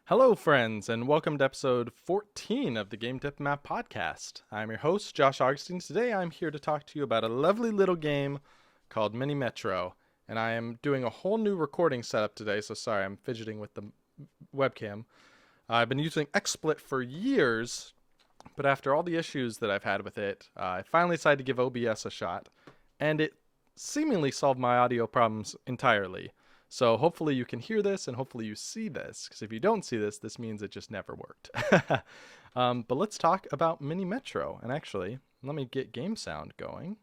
Hello, friends, and welcome to episode 14 of the Game Diplomat podcast. I'm your host, Josh Augustine. Today I'm here to talk to you about a lovely little game called Mini Metro, and I am doing a whole new recording setup today, so sorry, I'm fidgeting with the webcam. I've been using XSplit for years, but after all the issues that I've had with it, I finally decided to give OBS a shot, and it seemingly solved my audio problems entirely. So hopefully you can hear this and hopefully you see this, because if you don't see this, this means it just never worked. But let's talk about Mini Metro. And actually, let me get game sound going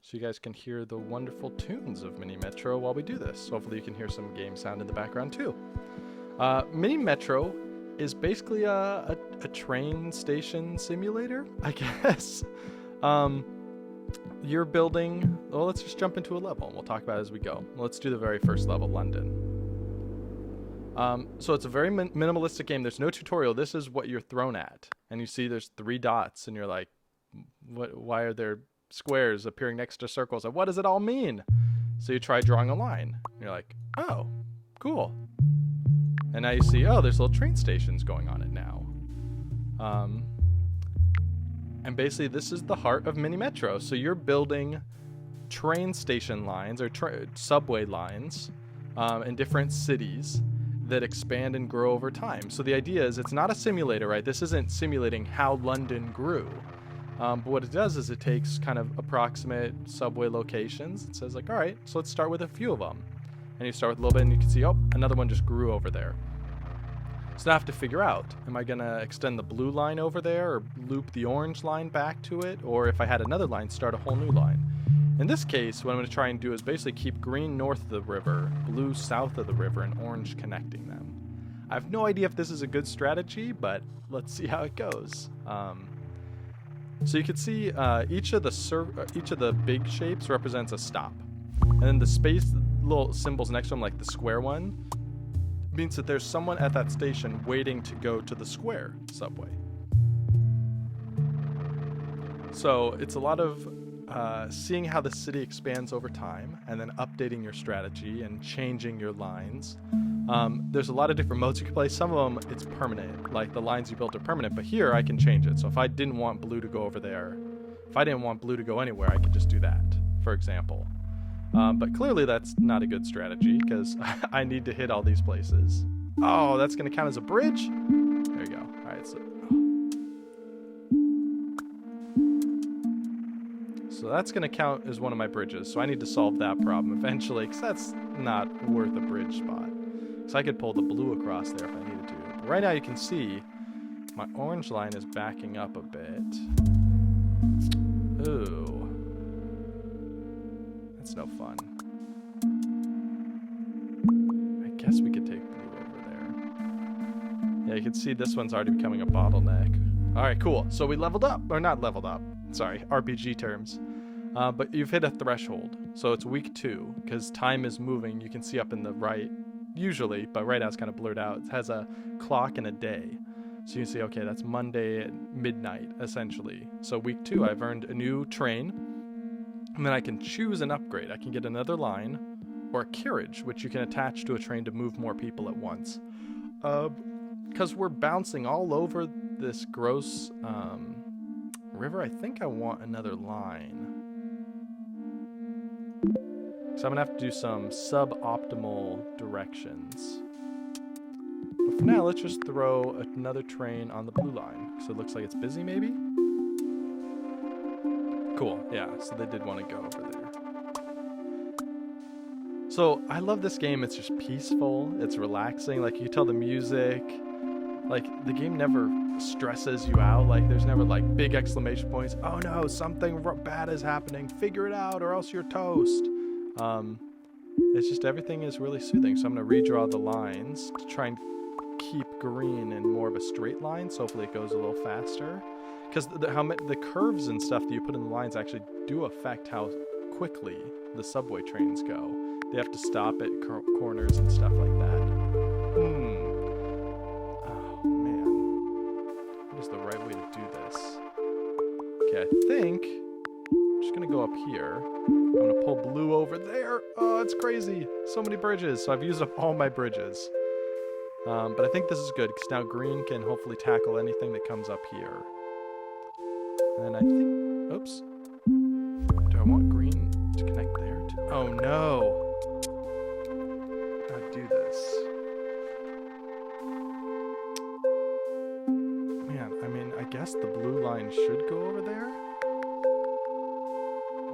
so you guys can hear the wonderful tunes of Mini Metro while we do this. Hopefully you can hear some game sound in the background too. Mini Metro is basically a train station simulator, I guess. You're building, well, let's just jump into a level and we'll talk about it as we go. Let's do the very first level, London. So it's a very minimalistic game. There's no tutorial. This is what you're thrown at. And you see there's 3 dots and you're like, why are there squares appearing next to circles? And what does it all mean? So you try drawing a line. And you're like, oh, cool. And now you see, oh, there's little train stations going on it now. And basically, this is the heart of Mini Metro. So you're building train station lines or subway lines in different cities that expand and grow over time. So the idea is it's not a simulator, right? This isn't simulating how London grew. But what it does is it takes kind of approximate subway locations. It says like, all right, so let's start with a few of them. And you start with a little bit and you can see, oh, another one just grew over there. So now I have to figure out, am I going to extend the blue line over there or loop the orange line back to it? Or if I had another line, start a whole new line. In this case, what I'm going to try and do is basically keep green north of the river, blue south of the river, and orange connecting them. I have no idea if this is a good strategy, but let's see how it goes. So you can see each of the big shapes represents a stop. And then the space little symbols next to them, like the square one, means that there's someone at that station waiting to go to the square subway. So it's a lot of seeing how the city expands over time and then updating your strategy and changing your lines. There's a lot of different modes you can play. Some of them, it's permanent, like the lines you built are permanent, but here I can change it. So if I didn't want blue to go over there, if I didn't want blue to go anywhere, I could just do that, for example. But clearly that's not a good strategy because I need to hit all these places. Oh, that's going to count as a bridge? There you go. All right, so that's going to count as one of my bridges. So I need to solve that problem eventually because that's not worth a bridge spot. So I could pull the blue across there if I needed to. But right now you can see my orange line is backing up a bit. Ooh. That's no fun. I guess we could take blue over there. Yeah, you can see this one's already becoming a bottleneck. All right, cool. So we leveled up, or not leveled up. Sorry, RPG terms. But you've hit a threshold. So it's week 2 because time is moving. You can see up in the right, usually, but right now it's kind of blurred out. It has a clock and a day. So you can see, okay, that's Monday at midnight, essentially. So week 2, I've earned a new train. And then I can choose an upgrade. I can get another line or a carriage, which you can attach to a train to move more people at once. Because we're bouncing all over this gross river, I think I want another line. So I'm going to have to do some suboptimal directions. But for now, let's just throw another train on the blue line. So it looks like it's busy, maybe? Cool, yeah, so they did want to go over there. So I love this game. It's just peaceful, it's relaxing, like you tell the music, like the game never stresses you out, like there's never like big exclamation points, oh no, something bad is happening, figure it out or else you're toast. It's just everything is really soothing, so I'm going to redraw the lines to try and keep green in more of a straight line, so hopefully it goes a little faster. Because the curves and stuff that you put in the lines actually do affect how quickly the subway trains go. They have to stop at corners and stuff like that. Oh, man. What is the right way to do this? Okay, I think I'm just going to go up here. I'm going to pull blue over there. Oh, it's crazy. So many bridges. So I've used up all my bridges. But I think this is good because now green can hopefully tackle anything that comes up here. And I think, oops. Do I want green to connect there too? Oh no. How do I do this? Man, I mean, I guess the blue line should go over there.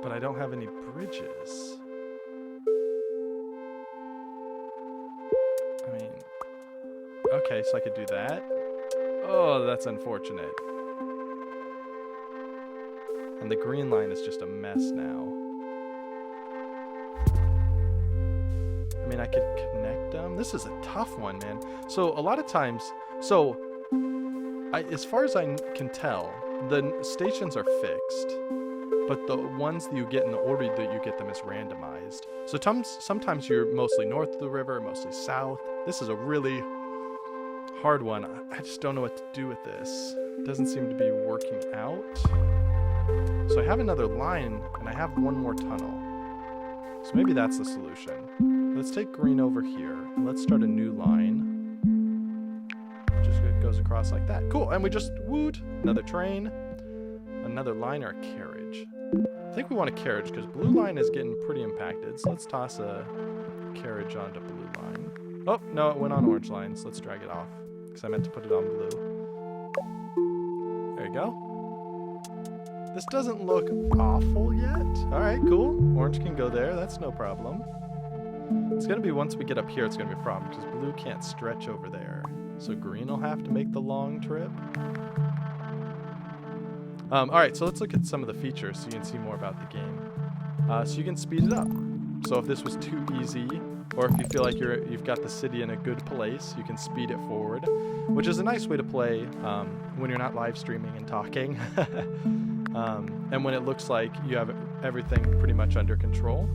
But I don't have any bridges. I mean, okay, so I could do that. Oh, that's unfortunate. And the green line is just a mess now. I mean, I could connect them. This is a tough one, man. So a lot of times, as far as I can tell, the stations are fixed, but the ones that you get in the order that you get them is randomized. So sometimes you're mostly north of the river, mostly south. This is a really hard one. I just don't know what to do with this. It doesn't seem to be working out. So I have another line, and I have one more tunnel. So maybe that's the solution. Let's take green over here, and let's start a new line. Just goes across like that. Cool, and we just wooed another train, another line, or a carriage. I think we want a carriage, because blue line is getting pretty impacted. So let's toss a carriage onto blue line. Oh, no, it went on orange line, so let's drag it off, because I meant to put it on blue. There you go. This doesn't look awful yet. All right, cool. Orange can go there. That's no problem. It's going to be, once we get up here, it's going to be a problem because blue can't stretch over there. So green will have to make the long trip. All right, so let's look at some of the features so you can see more about the game. So you can speed it up. So if this was too easy, or if you feel like you've got the city in a good place, you can speed it forward, which is a nice way to play when you're not live streaming and talking. And when it looks like you have everything pretty much under control.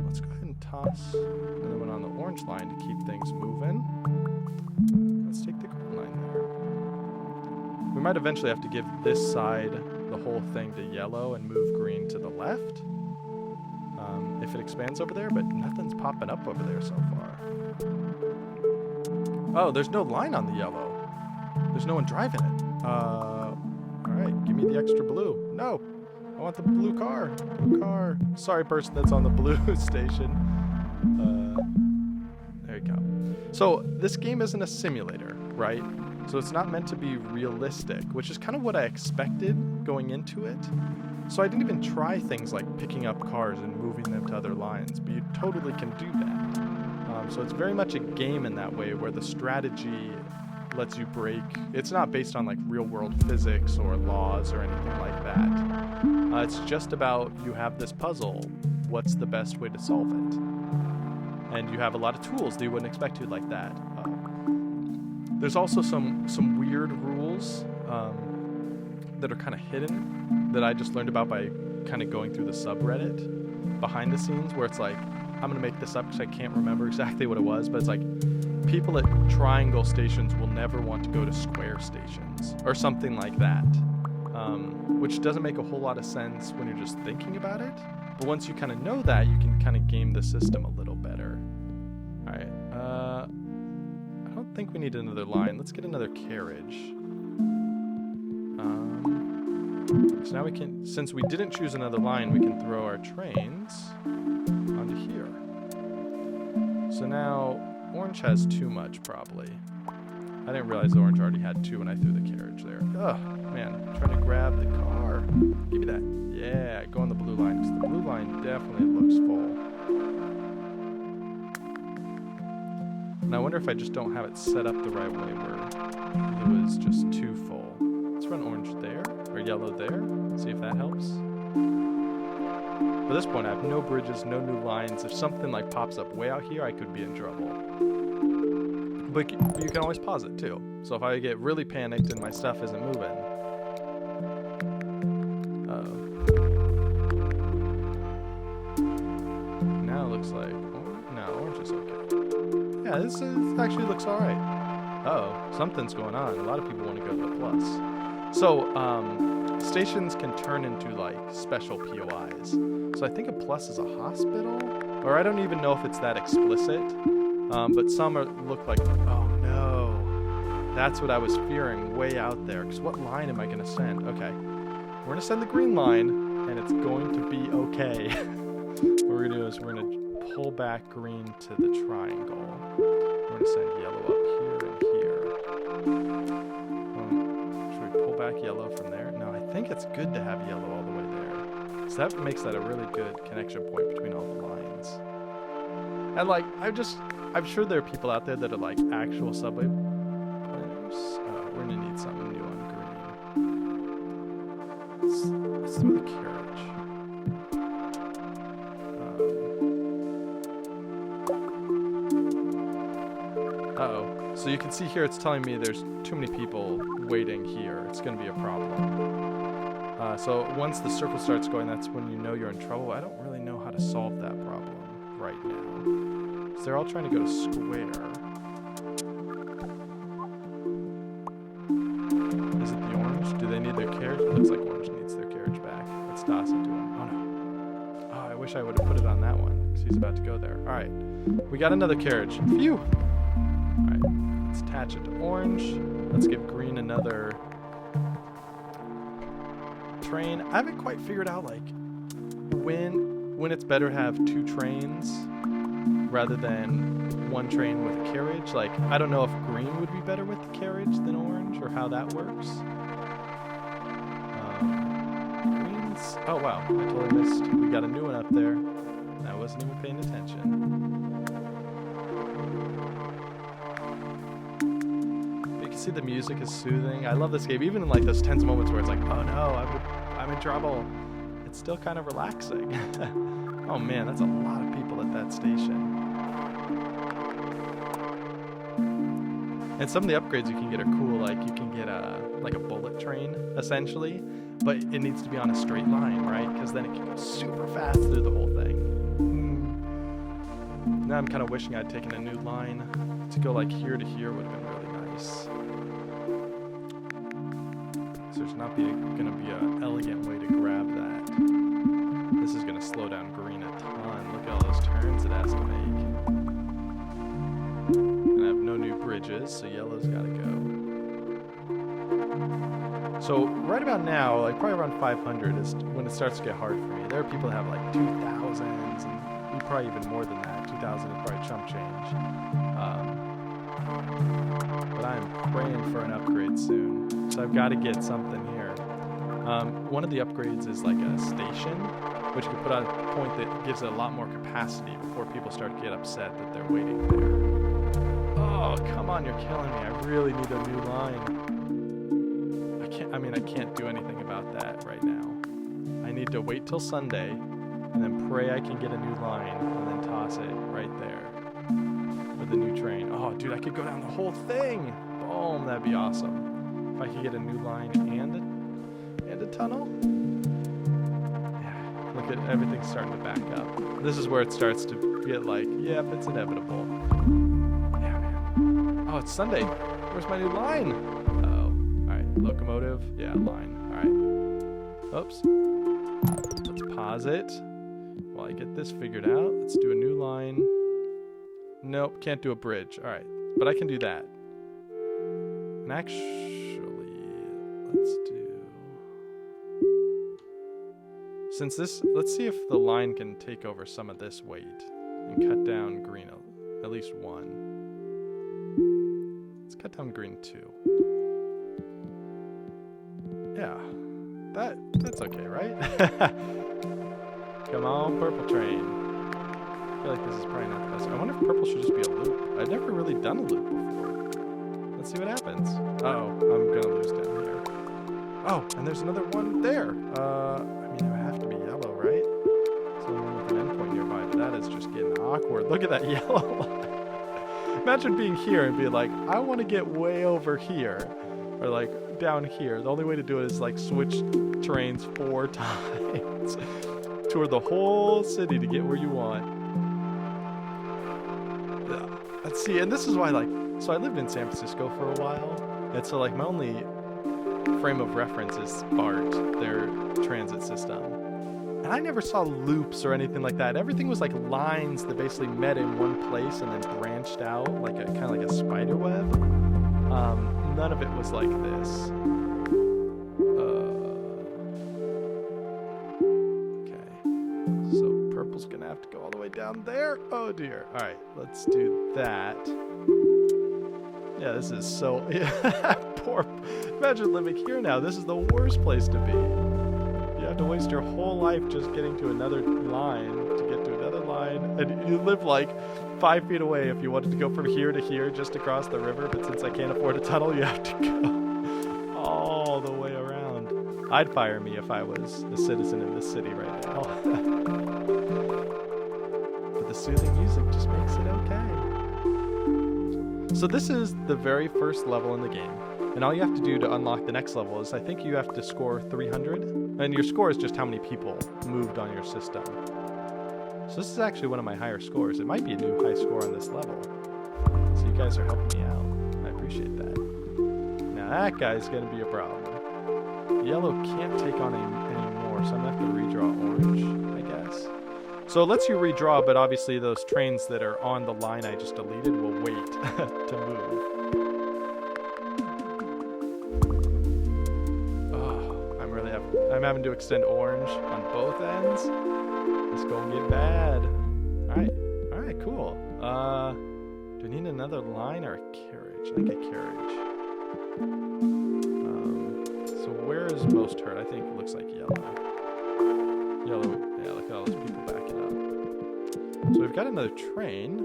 Let's go ahead and toss another one on the orange line to keep things moving. Let's take the green line there. We might eventually have to give this side the whole thing to yellow and move green to the left. If it expands over there, but nothing's popping up over there so far. Oh, there's no line on the yellow. There's no one driving it. Alright, give me the extra blue. No, I want the blue car. Blue car. Sorry, person that's on the blue station. There you go. So this game isn't a simulator, right? So it's not meant to be realistic, which is kind of what I expected going into it. So I didn't even try things like picking up cars and moving them to other lines, but you totally can do that. So it's very much a game in that way where the strategy lets you break. It's not based on like real world physics or laws or anything like that. It's just about you have this puzzle. What's the best way to solve it? And you have a lot of tools that you wouldn't expect to like that. There's also some weird rules that are kind of hidden that I just learned about by kind of going through the subreddit behind the scenes, where it's like, I'm going to make this up because I can't remember exactly what it was, but it's like people at triangle stations will never want to go to square stations or something like that, which doesn't make a whole lot of sense when you're just thinking about it. But once you kind of know that, you can kind of game the system a little better. All right. I don't think we need another line. Let's get another carriage. So now we can, since we didn't choose another line, we can throw our trains onto here. So now orange has too much probably. I didn't realize the orange already had two when I threw the carriage there. Ugh, man, I'm trying to grab the car. Give me that. Yeah, go on the blue line, because the blue line definitely looks full. And I wonder if I just don't have it set up the right way where it was just too full. Let's run orange there, or yellow there, see if that helps. At this point, I have no bridges, no new lines. If something like pops up way out here, I could be in trouble. But you can always pause it too. So if I get really panicked and my stuff isn't moving. Now it looks like, no, orange is okay. Yeah, this actually looks all right. Uh-oh, something's going on. A lot of people want to go to the plus. So, stations can turn into like special POIs. So I think a plus is a hospital, or I don't even know if it's that explicit. But some look like, oh no. That's what I was fearing way out there. Because what line am I going to send? Okay. We're going to send the green line, and it's going to be okay. What we're going to do is we're going to pull back green to the triangle. We're going to send yellow up here and here. Should we pull back yellow from there? No, I think it's good to have yellow all the way there. So that makes that a really good connection point between all the lines. And like, I'm sure there are people out there that are like actual subway planners. We're going to need something new on green. Let's do the carriage. Uh-oh. So you can see here it's telling me there's too many people waiting here. It's going to be a problem. So once the circle starts going, that's when you know you're in trouble. I don't really know how to solve that problem right now. So they're all trying to go to square. Is it the orange? Do they need their carriage? It looks like orange needs their carriage back. Let's toss it to him. Oh no. Oh, I wish I would have put it on that one because he's about to go there. All right. We got another carriage. Phew. Alright, let's attach it to orange. Let's give green another train. I haven't quite figured out like when it's better to have two trains rather than one train with a carriage. Like, I don't know if green would be better with the carriage than orange or how that works. Greens. Oh wow, I totally missed. We got a new one up there. I wasn't even paying attention. See, the music is soothing. I love this game, even in like those tense moments where it's like, oh no, I'm in trouble. It's still kind of relaxing. Oh man, that's a lot of people at that station. And some of the upgrades you can get are cool. Like you can get a bullet train essentially, but it needs to be on a straight line, right? Because then it can go super fast through the whole thing. Now I'm kind of wishing I'd taken a new line to go like here to here would have been really nice. So there's not going to be an elegant way to grab that. This is going to slow down green a ton. Look at all those turns it has to make. And I have no new bridges, so yellow's got to go. So right about now, like probably around 500 is when it starts to get hard for me. There are people that have like 2,000s and probably even more than that. 2,000 is probably chump change. But I'm praying for an upgrade soon. So I've got to get something here. One of the upgrades is like a station, which you can put on a point that gives it a lot more capacity before people start to get upset that they're waiting there. Oh, come on, you're killing me. I really need a new line. I can't do anything about that right now. I need to wait till Sunday and then pray I can get a new line and then toss it right there. The new train. Oh, dude, I could go down the whole thing. Boom, that'd be awesome. If I could get a new line and a tunnel. Yeah, look at everything starting to back up. This is where it starts to get like, yep, it's inevitable. Yeah, man. Oh, it's Sunday. Where's my new line? Oh, all right. Locomotive. Yeah, line. All right. Oops. Let's pause it while I get this figured out. Let's do a new line. Nope, can't do a bridge. All right, but I can do that. And actually, let's do... Since this, let's see if the line can take over some of this weight and cut down green at least one. Let's cut down green 2. Yeah, that's okay, right? Come on, purple train. I feel like this is probably not the best. I wonder if purple should just be a loop. I've never really done a loop before. Let's see what happens. Uh-oh, I'm gonna lose down here. Oh, and there's another one there. I mean, it would have to be yellow, right? So one with an endpoint nearby, but that is just getting awkward. Look at that yellow line. Imagine being here and being like, I want to get way over here. Or like down here. The only way to do it is like switch trains 4 times. Tour the whole city to get where you want. Let's see, and this is why, like, so I lived in San Francisco for a while, and so, like, my only frame of reference is BART, their transit system. And I never saw loops or anything like that. Everything was like lines that basically met in one place and then branched out like a kind of like a spider web. None of it was like this. Okay. So purple's gonna have to go all the way down there. Oh dear. All right, let's do that. Yeah, this is so poor. Imagine living here now. This is the worst place to be. You have to waste your whole life just getting to another line to get to another line, and you live like 5 feet away if you wanted to go from here to here just across the river. But since I can't afford a tunnel, you have to go all the way around. I'd fire me if I was a citizen in this city right now. But the soothing music just makes it okay. So this is the very first level in the game, and all you have to do to unlock the next level is I think you have to score 300, and your score is just how many people moved on your system. So this is actually one of my higher scores. It might be a new high score on this level. So you guys are helping me out. I appreciate that. Now that guy's going to be a problem. Yellow can't take on any more, so I'm going to have to redraw orange, I guess. So it lets you redraw, but obviously those trains that are on the line I just deleted will wait to move. Oh, I'm having to extend orange on both ends. It's gonna get bad. All right, cool. Do I need another line or a carriage? I think a carriage. So where is most hurt? I think it looks like yellow. Yellow, yeah, look at all those people backing up. So we've got another train.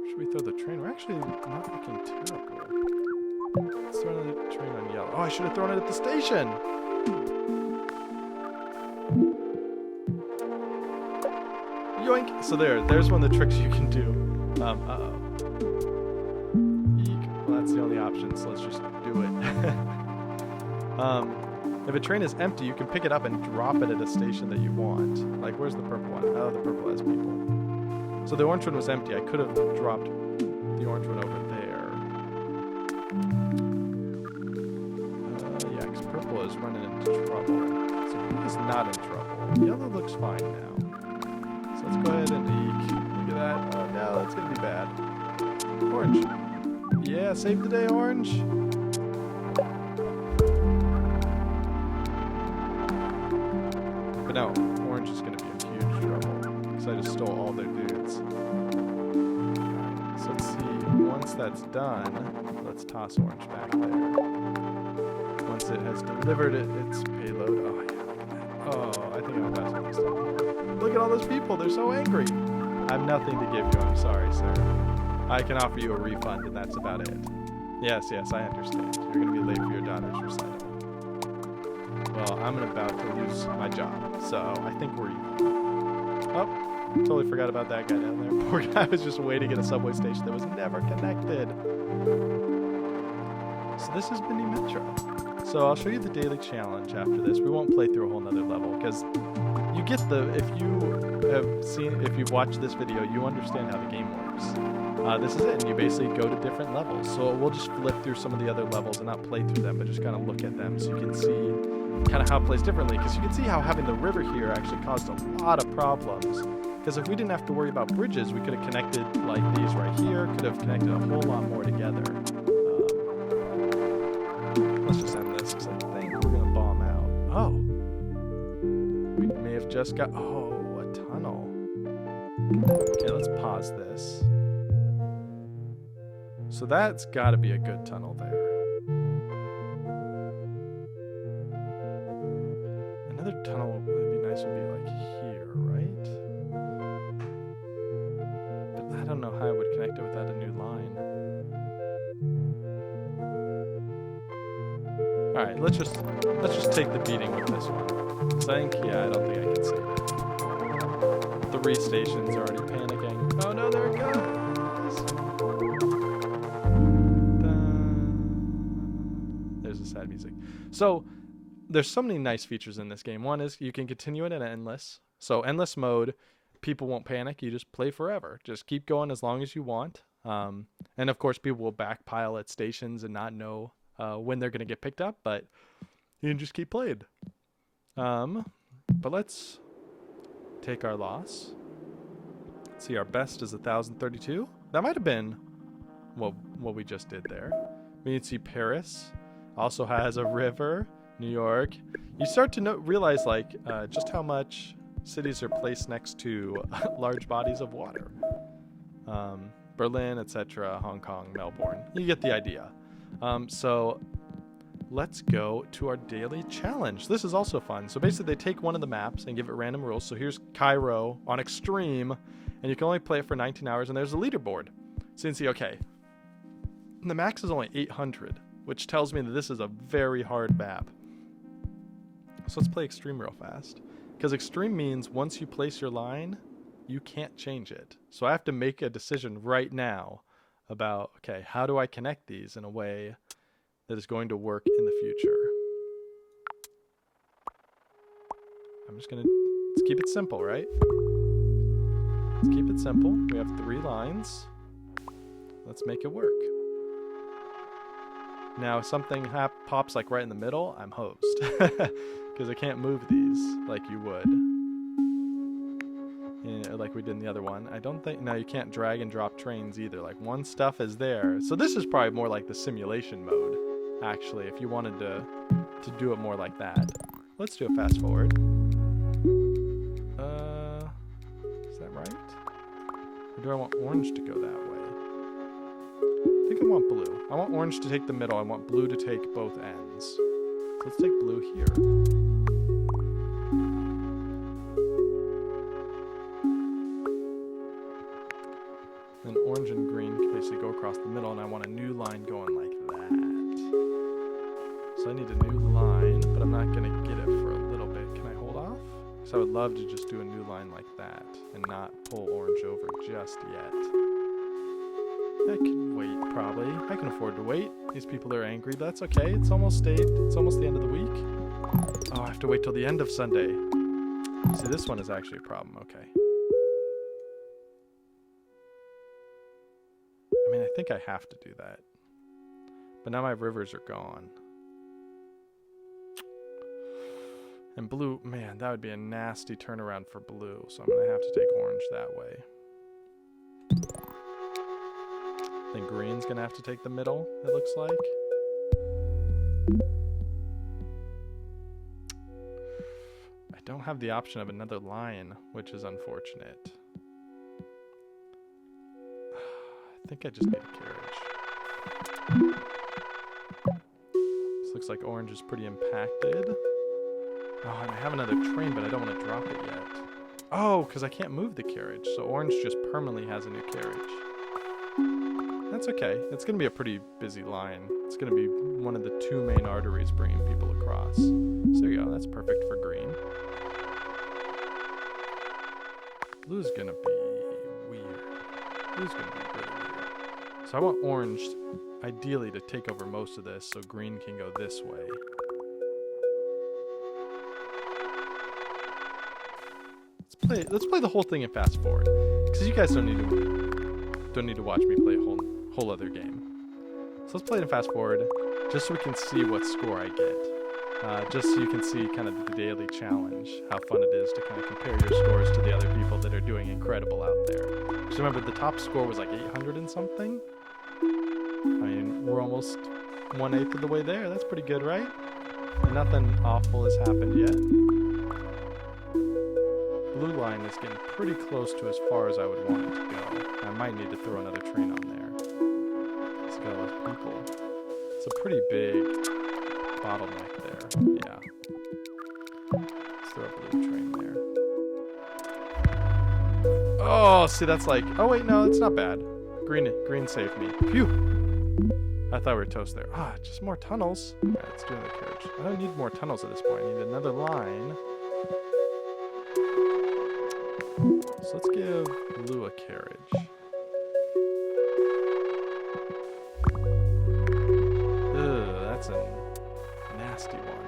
Should we throw the train? We're actually not looking terrible. Let's throw another train on yellow. Oh, I should have thrown it at the station! Yoink! So there's one of the tricks you can do. Uh-oh. Eek. Well, that's the only option, so let's just do it. If a train is empty, you can pick it up and drop it at a station that you want. Like, where's the purple one? Oh, the purple has people. So the orange one was empty. I could have dropped the orange one over there. Yeah, because purple is running into trouble. So he is not in trouble. Yellow looks fine now. So let's go ahead and eek. Look at that. Oh, no, that's going to be bad. Orange. Yeah, save the day, orange. No, orange is going to be in huge trouble because I just stole all their dudes. Alright, so let's see. Once that's done, let's toss orange back there. Once it has delivered its payload. Oh, yeah, look at that. Oh, I think I'm about to mix up. Look at all those people. They're so angry. I have nothing to give you. I'm sorry, sir. I can offer you a refund, and that's about it. Yes, I understand. You're going to be late for your daughter's recital. Well, I'm about to lose my job, so I think we're even. Oh, totally forgot about that guy down there. Poor guy was just waiting at a subway station that was never connected. So this has been Mini Metro. So I'll show you the daily challenge after this. We won't play through a whole nother level because you get if you've watched this video, you understand how the game works. This is it, and you basically go to different levels. So we'll just flip through some of the other levels and not play through them, but just kind of look at them so you can see kind of how it plays differently, because you can see how having the river here actually caused a lot of problems. Because if we didn't have to worry about bridges, we could have connected like these right here, could have connected a whole lot more together. Let's just end this because I think we're going to bomb out. Oh, we may have just got, a tunnel. Okay, let's pause this. So that's got to be a good tunnel there. Another tunnel would be nice would be like here, right? But I don't know how I would connect it without a new line. Alright, let's just take the beating with this one. So I think, yeah, I don't think I can save it. 3 stations are already panicking. Oh no, there it goes! There's the sad music. So there's so many nice features in this game. One is you can continue it in endless. So endless mode, people won't panic. You just play forever. Just keep going as long as you want. And of course, people will backpile at stations and not know when they're going to get picked up, but you can just keep playing. But let's take our loss. Let's see, our best is 1,032. That might have been what we just did there. We can see Paris also has a river. New York. You start to realize like just how much cities are placed next to large bodies of water. Berlin, etc., Hong Kong, Melbourne. You get the idea. So let's go to our daily challenge. This is also fun. So basically they take one of the maps and give it random rules. So here's Cairo on extreme, and you can only play it for 19 hours, and there's a leaderboard. So you can see, okay, the max is only 800, which tells me that this is a very hard map. So let's play extreme real fast. Because extreme means once you place your line, you can't change it. So I have to make a decision right now about, okay, how do I connect these in a way that is going to work in the future? I'm just going to, let's keep it simple, right? Let's keep it simple. We have 3 lines. Let's make it work. Now, if something pops like right in the middle, I'm hosed. Because I can't move these like you would. Yeah, like we did in the other one. I don't think... No, you can't drag and drop trains either. Like, one stuff is there. So this is probably more like the simulation mode, actually, if you wanted to do it more like that. Let's do a fast forward. Is that right? Or do I want orange to go that way? I think I want blue. I want orange to take the middle. I want blue to take both ends. So let's take blue here. Then orange and green can basically go across the middle, and I want a new line going like that. So I need a new line, but I'm not going to get it for a little bit. Can I hold off? Because I would love to just do a new line like that and not pull orange over just yet. I can wait, probably. I can afford to wait. These people are angry, but that's okay. It's almost the end of the week. Oh, I have to wait till the end of Sunday. See, this one is actually a problem. Okay. I mean, I think I have to do that. But now my rivers are gone. And blue, man, that would be a nasty turnaround for blue. So I'm going to have to take orange that way. Then green's going to have to take the middle, it looks like. I don't have the option of another line, which is unfortunate. I think I just need a carriage. This looks like orange is pretty impacted. Oh, and I have another train, but I don't want to drop it yet. Oh, because I can't move the carriage, so orange just permanently has a new carriage. That's okay. It's going to be a pretty busy line. It's going to be one of the 2 main arteries bringing people across. So there you go. That's perfect for green. Blue's going to be weird. Blue's going to be really weird. So I want orange, ideally, to take over most of this so green can go this way. Let's play the whole thing and fast forward. Because you guys don't need to watch me play a whole other game. So let's play it and fast forward, just so we can see what score I get. Just so you can see kind of the daily challenge, how fun it is to kind of compare your scores to the other people that are doing incredible out there. Because remember, the top score was like 800 and something. I mean, we're almost 1/8 of the way there. That's pretty good, right? And nothing awful has happened yet. Blue line is getting pretty close to as far as I would want it to go. I might need to throw another train on there. It's got less people. It's a pretty big bottleneck there. Yeah. Let's throw a blue train there. Oh, see, that's like... Oh, wait, no, it's not bad. Green saved me. Phew! I thought we were toast there. Ah, just more tunnels. All right, let's do another carriage. I don't need more tunnels at this point. I need another line. So let's give blue a carriage. Ugh, that's a nasty one.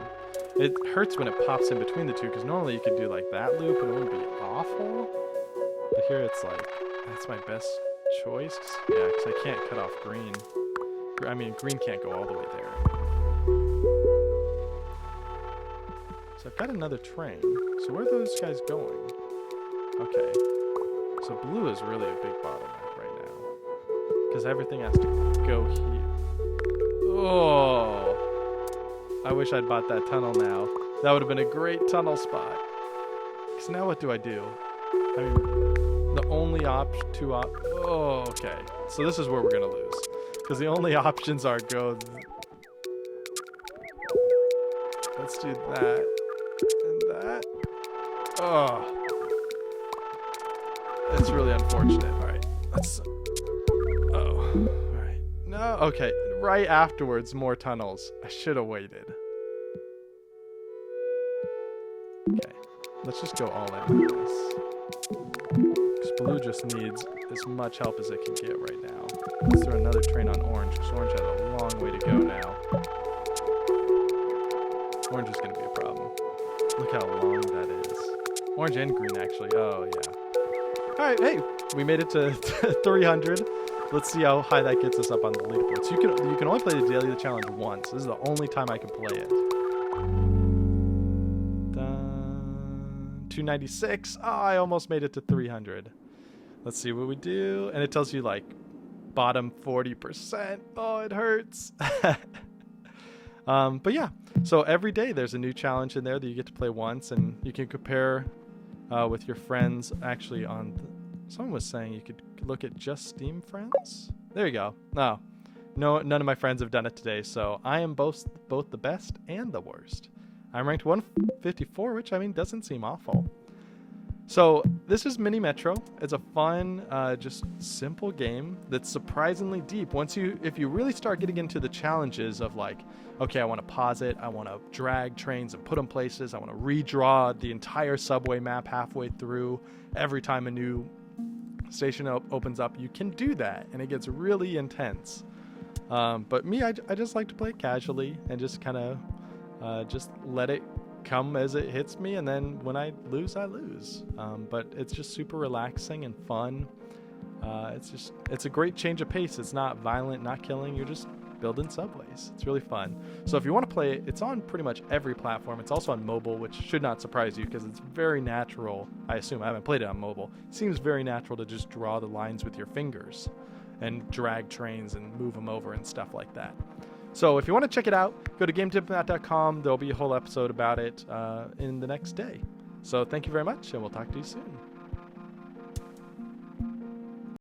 It hurts when it pops in between the two, because normally you could do like that loop and it wouldn't be awful. But here it's like, that's my best choice. Yeah, because I can't cut off green. I mean, green can't go all the way there. So So I've got another train. So where are those guys going? Okay. So blue is really a big bottleneck right now. Because everything has to go here. Oh. I wish I'd bought that tunnel now. That would have been a great tunnel spot. Because now what do I do? I mean, the only oh, okay. So this is where we're going to lose. Because the only options are go... Let's do that. And that. Oh. It's really unfortunate. Alright. Let's... Oh. Alright. No. Okay. Right afterwards, more tunnels. I should have waited. Okay. Let's just go all in with this. Because blue just needs as much help as it can get right now. Let's throw another train on orange, because orange has a long way to go now. Orange is going to be a problem. Look how long that is. Orange and green, actually. Oh, yeah. Alright, hey, we made it to 300. Let's see how high that gets us up on the leaderboard. So you can only play the Daily Challenge once. This is the only time I can play it. 296. Oh, I almost made it to 300. Let's see what we do. And it tells you, like, bottom 40%. Oh, it hurts. But yeah, so every day there's a new challenge in there that you get to play once, and you can compare with your friends. Actually, someone was saying you could look at just Steam friends. There you go. No, none of my friends have done it today, so I am both the best and the worst. I'm ranked 154, which I mean doesn't seem awful. So this is Mini Metro. It's a fun, just simple game that's surprisingly deep. If you really start getting into the challenges of like, okay, I want to pause it, I want to drag trains and put them places, I want to redraw the entire subway map halfway through every time a new station opens up, you can do that, and it gets really intense. But me, I just like to play it casually and just kind of just let it come as it hits me, and then when I lose, I lose. But it's just super relaxing and fun. It's a great change of pace. It's not violent, not killing. You're just building subways. It's really fun. So if you want to play it, it's on pretty much every platform. It's also on mobile, which should not surprise you because it's very natural. I assume, I haven't played it on mobile. It seems very natural to just draw the lines with your fingers and drag trains and move them over and stuff like that. So if you want to check it out, go to GameDiplomat.com. There'll be a whole episode about it in the next day. So thank you very much, and we'll talk to you soon.